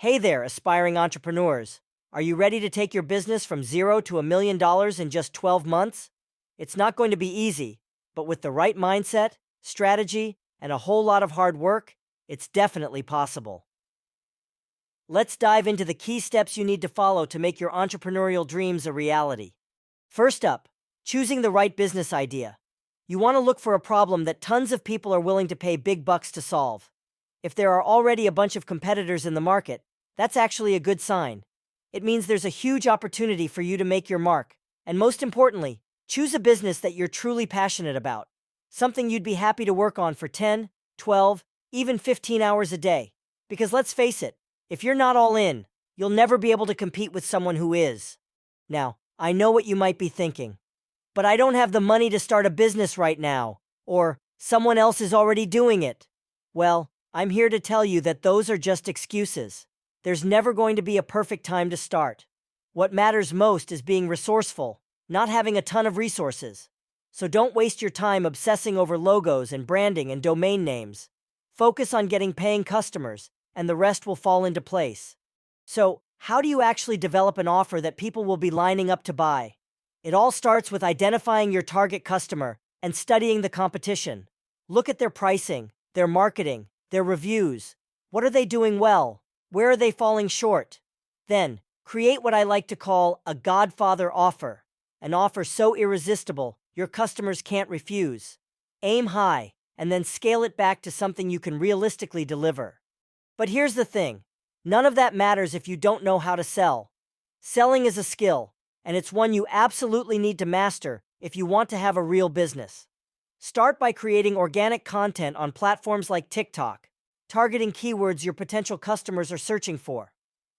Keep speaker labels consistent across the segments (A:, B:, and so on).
A: Hey there, aspiring entrepreneurs. Are you ready to take your business from zero to $1 million in just 12 months? It's not going to be easy, but with the right mindset, strategy, and a whole lot of hard work, it's definitely possible. Let's dive into the key steps you need to follow to make your entrepreneurial dreams a reality. First up, choosing the right business idea. You want to look for a problem that tons of people are willing to pay big bucks to solve. If there are already a bunch of competitors in the market, that's actually a good sign. It means there's a huge opportunity for you to make your mark. And most importantly, choose a business that you're truly passionate about. Something you'd be happy to work on for 10, 12, even 15 hours a day. Because let's face it, if you're not all in, you'll never be able to compete with someone who is. Now, I know what you might be thinking. But I don't have the money to start a business right now. Or, someone else is already doing it. Well, I'm here to tell you that those are just excuses. There's never going to be a perfect time to start. What matters most is being resourceful, not having a ton of resources. So don't waste your time obsessing over logos and branding and domain names. Focus on getting paying customers, and the rest will fall into place. So, how do you actually develop an offer that people will be lining up to buy? It all starts with identifying your target customer and studying the competition. Look at their pricing, their marketing, their reviews. What are they doing well? Where are they falling short? Then, create what I like to call a Godfather offer, an offer so irresistible your customers can't refuse. Aim high, and then scale it back to something you can realistically deliver. But here's the thing, none of that matters if you don't know how to sell. Selling is a skill, and it's one you absolutely need to master if you want to have a real business. Start by creating organic content on platforms like TikTok, targeting keywords your potential customers are searching for.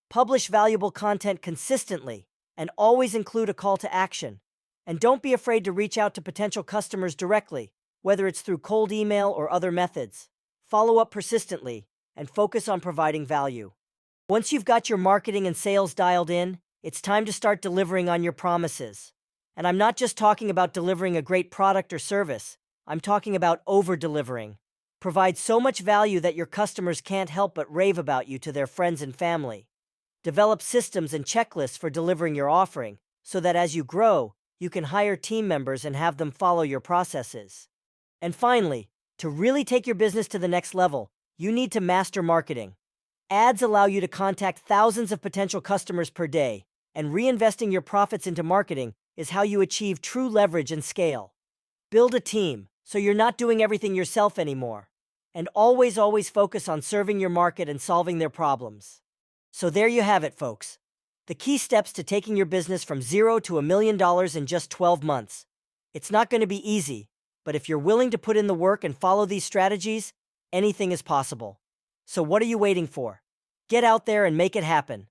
A: Publish valuable content consistently, and always include a call to action. And don't be afraid to reach out to potential customers directly, whether it's through cold email or other methods. Follow up persistently, and focus on providing value. Once you've got your marketing and sales dialed in, it's time to start delivering on your promises. And I'm not just talking about delivering a great product or service, I'm talking about over-delivering. Provide so much value that your customers can't help but rave about you to their friends and family. Develop systems and checklists for delivering your offering, so that as you grow, you can hire team members and have them follow your processes. And finally, to really take your business to the next level, you need to master marketing. Ads allow you to contact thousands of potential customers per day, and reinvesting your profits into marketing is how you achieve true leverage and scale. Build a team, so you're not doing everything yourself anymore. And always focus on serving your market and solving their problems. So there you have it, folks. The key steps to taking your business from zero to $1 million in just 12 months. It's not going to be easy, but if you're willing to put in the work and follow these strategies, anything is possible. So what are you waiting for? Get out there and make it happen.